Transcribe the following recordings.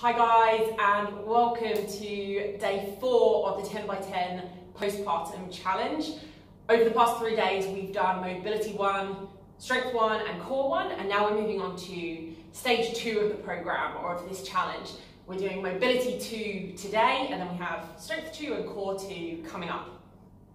Hi guys, and welcome to day 4 of the 10 by 10 postpartum challenge. Over the past 3 days we've done mobility 1, strength 1 and core 1, and now we're moving on to stage 2 of the program, or of this challenge. We're doing mobility 2 today, and then we have strength 2 and core 2 coming up.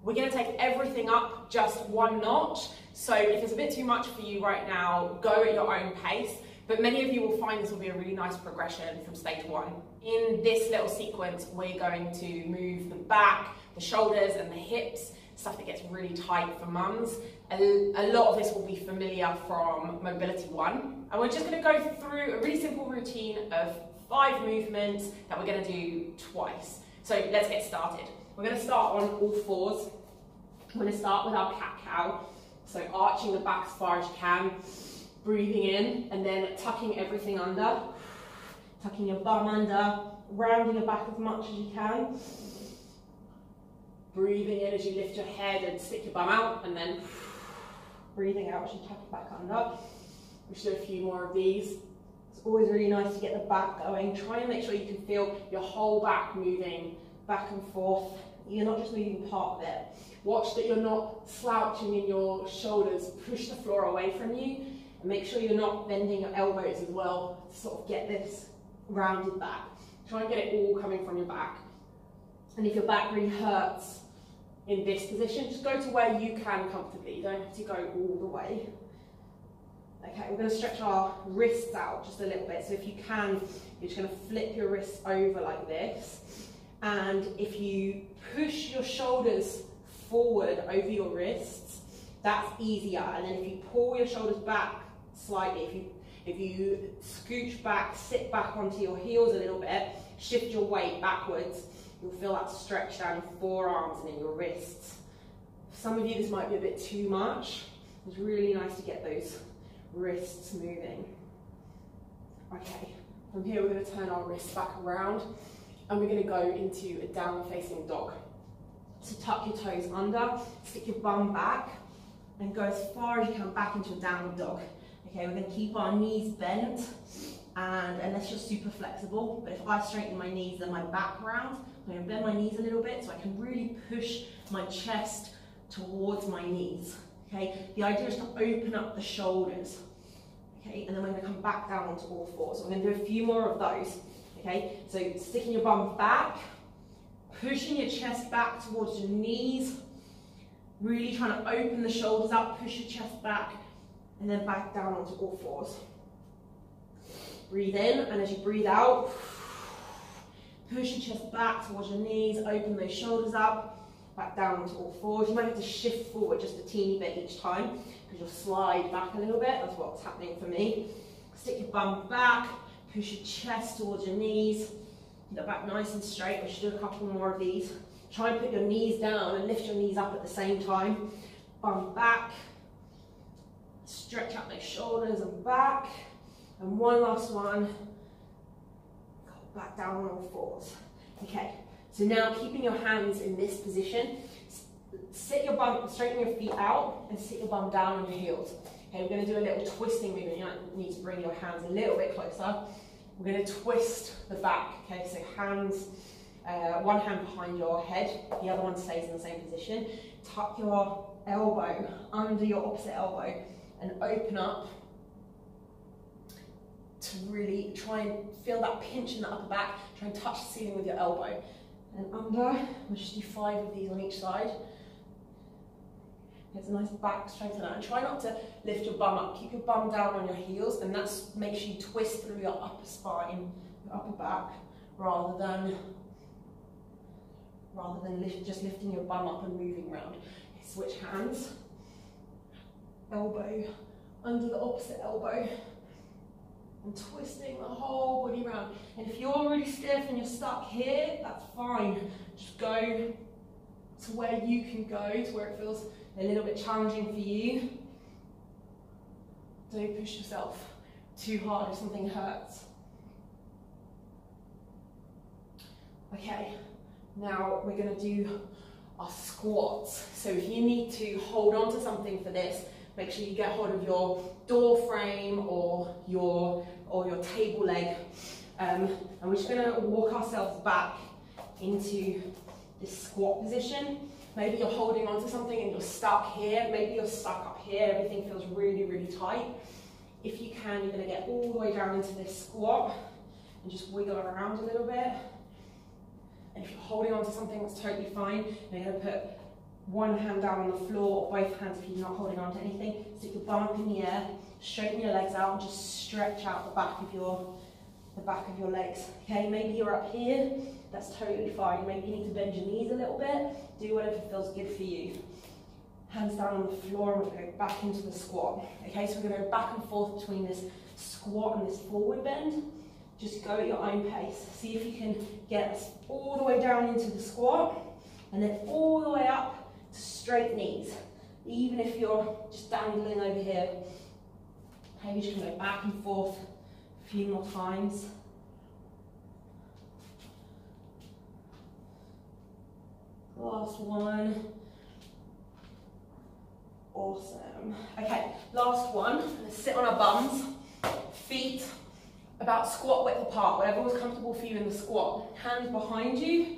We're going to take everything up just one notch, so if it's a bit too much for you right now, go at your own pace. But many of you will find this will be a really nice progression from stage 1. In this little sequence, we're going to move the back, the shoulders and the hips, stuff that gets really tight for mums. A lot of this will be familiar from mobility 1. And we're just going to go through a really simple routine of 5 movements that we're going to do twice. So let's get started. We're going to start on all fours. We're going to start with our cat-cow. So arching the back as far as you can. Breathing in and then tucking everything under, tucking your bum under, rounding your back as much as you can. Breathing in as you lift your head and stick your bum out, and then breathing out as you tuck it back under. We should do a few more of these. It's always really nice to get the back going. Try and make sure you can feel your whole back moving back and forth. You're not just moving part of it. Watch that you're not slouching in your shoulders. Push the floor away from you. And make sure you're not bending your elbows as well to sort of get this rounded back. Try and get it all coming from your back. And if your back really hurts in this position, just go to where you can comfortably. You don't have to go all the way. Okay, we're going to stretch our wrists out just a little bit. So if you can, you're just going to flip your wrists over like this. And if you push your shoulders forward over your wrists, that's easier. And then if you pull your shoulders back slightly, if you scooch back, sit back onto your heels a little bit, shift your weight backwards, you'll feel that stretch down your forearms and in your wrists. For some of you this might be a bit too much. It's really nice to get those wrists moving. Okay, from here we're going to turn our wrists back around and we're going to go into a downward facing dog. So tuck your toes under, stick your bum back, and go as far as you can back into a downward dog. Okay, we're going to keep our knees bent, and unless you're super flexible, but if I straighten my knees and my back round, I'm going to bend my knees a little bit so I can really push my chest towards my knees. Okay, the idea is to open up the shoulders. Okay, and then we're going to come back down onto all fours. So we're going to do a few more of those. Okay, so sticking your bum back, pushing your chest back towards your knees, really trying to open the shoulders up, push your chest back, and then back down onto all fours. Breathe in, and as you breathe out, push your chest back towards your knees, open those shoulders up, back down onto all fours. You might have to shift forward just a teeny bit each time, because you'll slide back a little bit. That's what's happening for me. Stick your bum back, push your chest towards your knees, get that back nice and straight. We should do a couple more of these. Try and put your knees down and lift your knees up at the same time. Bum back. Stretch out those shoulders and back. And one last one. Go back down on all fours. Okay, so now keeping your hands in this position, sit your bum, straighten your feet out and sit your bum down on your heels. Okay, we're going to do a little twisting movement. You might need to bring your hands a little bit closer. We're going to twist the back. Okay, so hands, one hand behind your head, the other one stays in the same position. Tuck your elbow under your opposite elbow and open up to really try and feel that pinch in the upper back. Try and touch the ceiling with your elbow. And under, we'll just do 5 of these on each side. Get a nice back strength in that. And try not to lift your bum up. Keep your bum down on your heels, and that makes you twist through your upper spine, your upper back, rather than just lifting your bum up and moving around. Okay, switch hands. Elbow under the opposite elbow. And twisting the whole body around. And if you're really stiff and you're stuck here, that's fine. Just go to where you can go, to where it feels a little bit challenging for you. Don't push yourself too hard if something hurts. Okay, now we're going to do our squats. So if you need to hold on to something for this, make sure you get hold of your door frame or your table leg And we're just going to walk ourselves back into this squat position. Maybe you're holding onto something and you're stuck here. Maybe you're stuck up here. Everything feels really, really tight. If you can, you're going to get all the way down into this squat and just wiggle around a little bit. And if you're holding onto something, that's totally fine. You're going to put one hand down on the floor, or both hands if you're not holding on to anything. Stick your bum up in the air, straighten your legs out, and just stretch out the back of your legs. Okay, maybe you're up here, that's totally fine. Maybe you need to bend your knees a little bit. Do whatever feels good for you. Hands down on the floor, and we're going to go back into the squat. Okay, so we're going to go back and forth between this squat and this forward bend. Just go at your own pace. See if you can get us all the way down into the squat, and then all the way up to straight knees. Even if you're just dangling over here. Okay, we just can go back and forth a few more times. Last one. Awesome. Okay, last one. Let's sit on our bums, feet about squat width apart, whatever was comfortable for you in the squat. Hands behind you,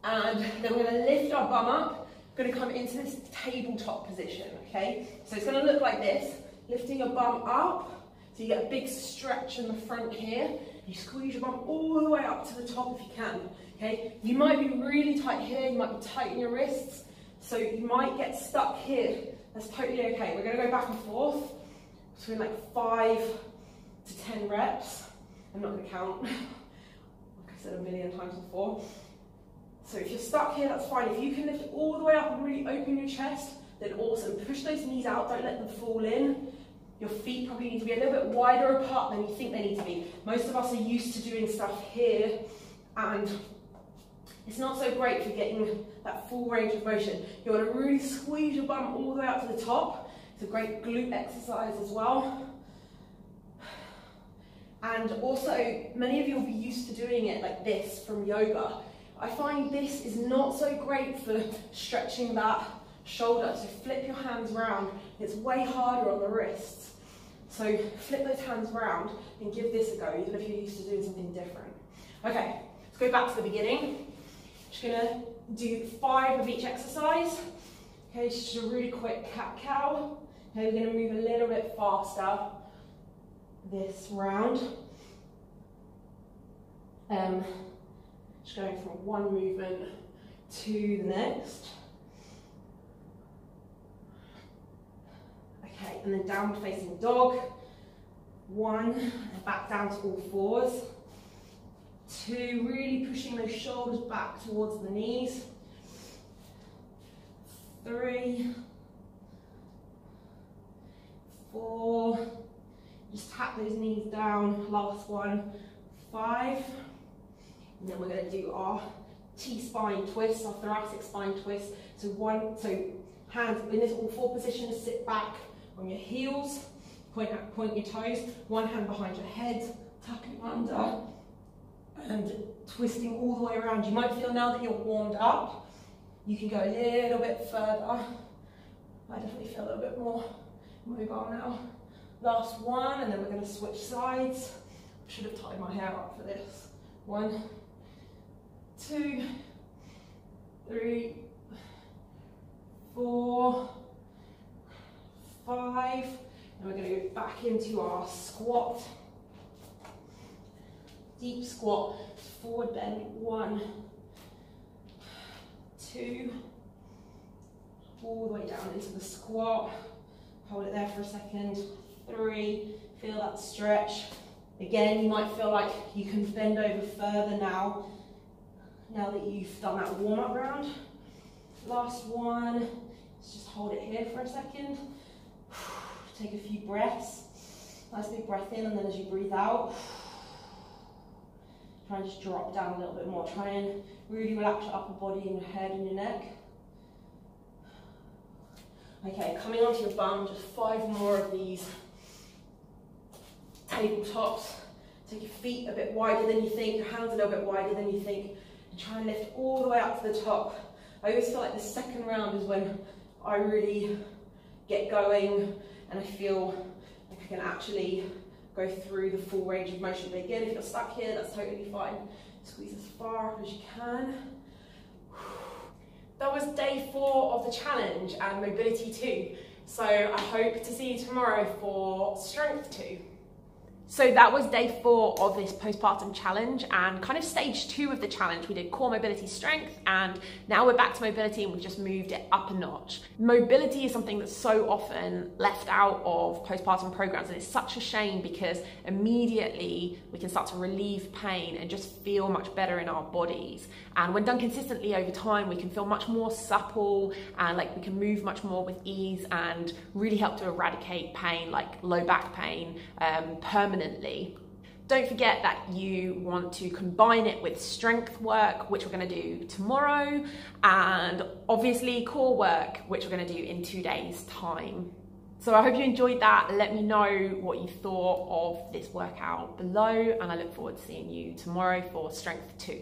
and then we're going to lift our bum up. We're going to come into this tabletop position, okay? So it's going to look like this, lifting your bum up, so you get a big stretch in the front here. You squeeze your bum all the way up to the top if you can, okay? You might be really tight here, you might be tight in your wrists, so you might get stuck here. That's totally okay. We're going to go back and forth between like 5 to 10 reps. I'm not going to count, like I said a million times before. So if you're stuck here, that's fine. If you can lift all the way up and really open your chest, then awesome. Push those knees out, don't let them fall in. Your feet probably need to be a little bit wider apart than you think they need to be. Most of us are used to doing stuff here, and it's not so great for getting that full range of motion. You want to really squeeze your bum all the way up to the top. It's a great glute exercise as well. And also, many of you will be used to doing it like this from yoga. I find this is not so great for stretching that shoulder. So flip your hands round. It's way harder on the wrists. So flip those hands round and give this a go, even if you're used to doing something different. Okay, let's go back to the beginning. Just gonna do 5 of each exercise. Okay, just a really quick cat-cow. Okay, we're gonna move a little bit faster this round. Just going from one movement to the next. Okay, and then downward facing dog. 1, and back down to all 4s. 2, really pushing those shoulders back towards the knees. 3, 4, just tap those knees down. Last one, 5. And then we're going to do our T-spine twist, our thoracic spine twist. So hands in this all 4 position, sit back on your heels, point your toes, one hand behind your head, tucking under, and twisting all the way around. You might feel now that you're warmed up, you can go a little bit further. I definitely feel a little bit more mobile now. Last one, and then we're going to switch sides. I should have tied my hair up for this. 1, 2, 3, 4, 5, and we're going to go back into our squat. Deep squat, forward bend. 1, 2, all the way down into the squat. Hold it there for a second. 3, feel that stretch. Again, you might feel like you can bend over further now that you've done that warm-up round. Last one, let's just hold it here for a second. Take a few breaths. Nice big breath in, and then as you breathe out, try and just drop down a little bit more. Try and really relax your upper body and your head and your neck. Okay, coming onto your bum, just 5 more of these tabletops. Take your feet a bit wider than you think, your hands a little bit wider than you think, and try and lift all the way up to the top. I always feel like the second round is when I really get going and I feel like I can actually go through the full range of motion. But again, if you're stuck here, that's totally fine. Squeeze as far up as you can. That was day 4 of the challenge and mobility 2. So I hope to see you tomorrow for strength 2. So that was day 4 of this postpartum challenge and kind of stage 2 of the challenge. We did core mobility strength, and now we're back to mobility and we've just moved it up a notch. Mobility is something that's so often left out of postpartum programs, and it's such a shame because immediately we can start to relieve pain and just feel much better in our bodies. And when done consistently over time, we can feel much more supple and like we can move much more with ease and really help to eradicate pain, like low back pain, permanently. Don't forget that you want to combine it with strength work, which we're going to do tomorrow, and obviously core work, which we're going to do in 2 days' time. So I hope you enjoyed that. Let me know what you thought of this workout below, and I look forward to seeing you tomorrow for strength 2.